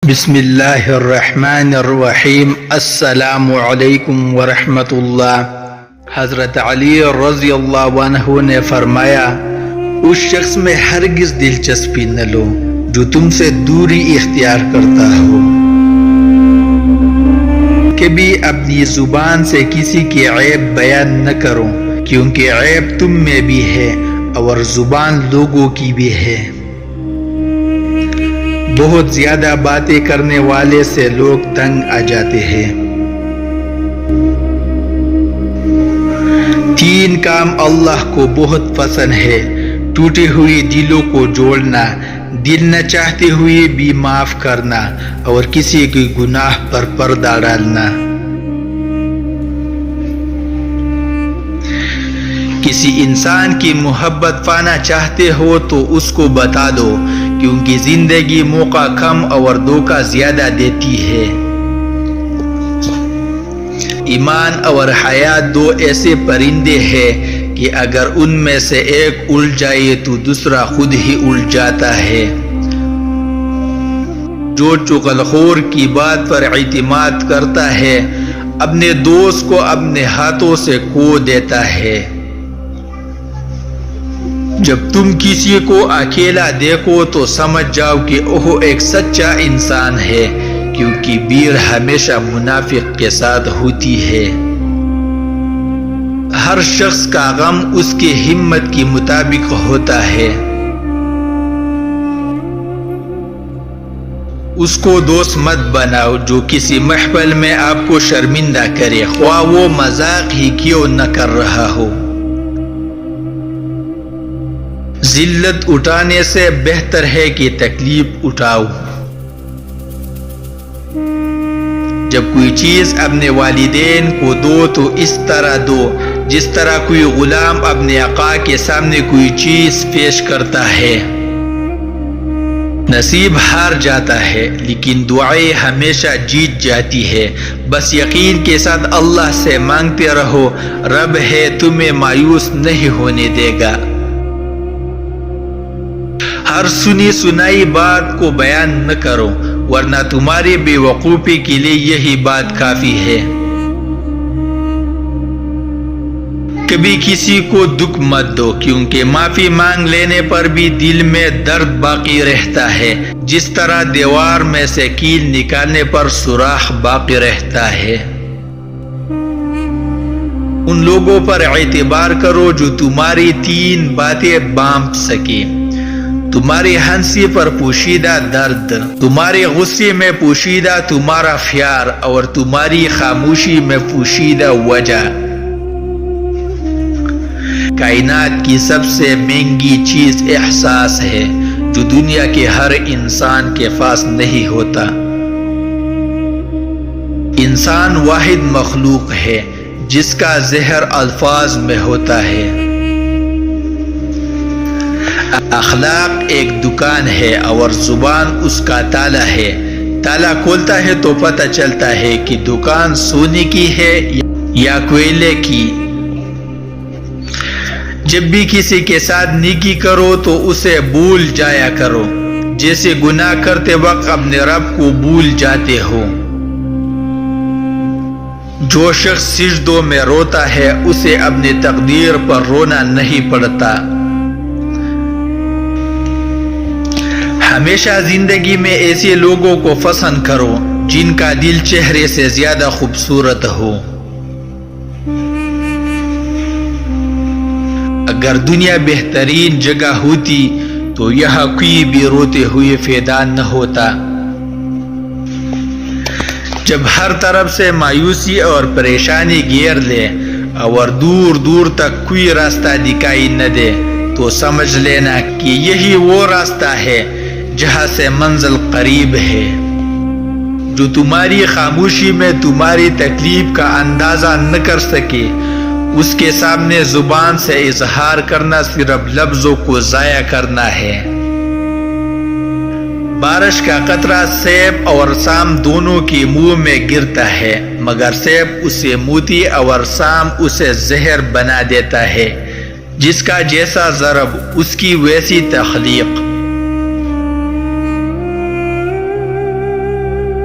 بسم اللہ الرحمن الرحیم۔ السلام علیکم ورحمۃ اللہ۔ حضرت علی رضی اللہ عنہ نے فرمایا، اس شخص میں ہرگز دلچسپی نہ لو جو تم سے دوری اختیار کرتا ہو۔ کبھی اپنی زبان سے کسی کی عیب بیان نہ کرو، کیونکہ عیب تم میں بھی ہے اور زبان لوگوں کی بھی ہے۔ بہت زیادہ باتیں کرنے والے سے لوگ تنگ آ جاتے ہیں۔ 3 کام اللہ کو بہت پسند ہے: ٹوٹے ہوئے دلوں کو جوڑنا، دل نہ چاہتے ہوئے بھی معاف کرنا، اور کسی کے گناہ پر پردہ ڈالنا۔ کسی انسان کی محبت پانا چاہتے ہو تو اس کو بتا دو، کیونکہ زندگی موقع کم اور دھوکہ زیادہ دیتی ہے۔ ایمان اور حیا 2 ایسے پرندے ہیں کہ اگر ان میں سے ایک اڑ جائے تو دوسرا خود ہی اڑ جاتا ہے۔ جو چغل خور کی بات پر اعتماد کرتا ہے، اپنے دوست کو اپنے ہاتھوں سے کھو دیتا ہے۔ جب تم کسی کو اکیلا دیکھو تو سمجھ جاؤ کہ وہ ایک سچا انسان ہے، کیونکہ بیر ہمیشہ منافق کے ساتھ ہوتی ہے۔ ہر شخص کا غم اس کی ہمت کے مطابق ہوتا ہے۔ اس کو دوست مت بناؤ جو کسی محفل میں آپ کو شرمندہ کرے، خواہ وہ مذاق ہی کیوں نہ کر رہا ہو۔ ذلت اٹھانے سے بہتر ہے کہ تکلیف اٹھاؤ۔ جب کوئی چیز اپنے والدین کو دو تو اس طرح دو جس طرح کوئی غلام اپنے آقا کے سامنے کوئی چیز پیش کرتا ہے۔ نصیب ہار جاتا ہے لیکن دعائیں ہمیشہ جیت جاتی ہے۔ بس یقین کے ساتھ اللہ سے مانگتے رہو، رب ہے تمہیں مایوس نہیں ہونے دے گا۔ ہر سنی سنائی بات کو بیان نہ کرو، ورنہ تمہاری بے وقوفی کے لیے یہی بات کافی ہے۔ کبھی کسی کو دکھ مت دو، کیونکہ معافی مانگ لینے پر بھی دل میں درد باقی رہتا ہے، جس طرح دیوار میں سے کیل نکالنے پر سوراخ باقی رہتا ہے۔ ان لوگوں پر اعتبار کرو جو تمہاری 3 باتیں بانپ سکے: تمہاری ہنسی پر پوشیدہ درد، تمہارے غصے میں پوشیدہ تمہارا پیار، اور تمہاری خاموشی میں پوشیدہ وجہ۔ کائنات کی سب سے مہنگی چیز احساس ہے، جو دنیا کے ہر انسان کے پاس نہیں ہوتا۔ انسان واحد مخلوق ہے جس کا زہر الفاظ میں ہوتا ہے۔ اخلاق ایک دکان ہے اور زبان اس کا تالا ہے۔ تالا کھولتا ہے تو پتہ چلتا ہے کہ دکان سونے کی ہے یا کوئلے کی۔ جب بھی کسی کے ساتھ نیکی کرو تو اسے بھول جایا کرو، جیسے گناہ کرتے وقت اپنے رب کو بھول جاتے ہو۔ جو شخص سجدوں میں روتا ہے اسے اپنی تقدیر پر رونا نہیں پڑتا۔ ہمیشہ زندگی میں ایسے لوگوں کو پسند کرو جن کا دل چہرے سے زیادہ خوبصورت ہو۔ اگر دنیا بہترین جگہ ہوتی تو یہاں کوئی بھی روتے ہوئے پیدا نہ ہوتا۔ جب ہر طرف سے مایوسی اور پریشانی گھیر لے اور دور دور تک کوئی راستہ دکھائی نہ دے تو سمجھ لینا کہ یہی وہ راستہ ہے جہاں سے منزل قریب ہے۔ جو تمہاری خاموشی میں تمہاری تکلیف کا اندازہ نہ کر سکے، اس کے سامنے زبان سے اظہار کرنا صرف لفظوں کو ضائع کرنا ہے۔ بارش کا قطرہ سیب اور سام دونوں کے منہ میں گرتا ہے، مگر سیب اسے موتی اور سام اسے زہر بنا دیتا ہے۔ جس کا جیسا ضرب اس کی ویسی تخلیق۔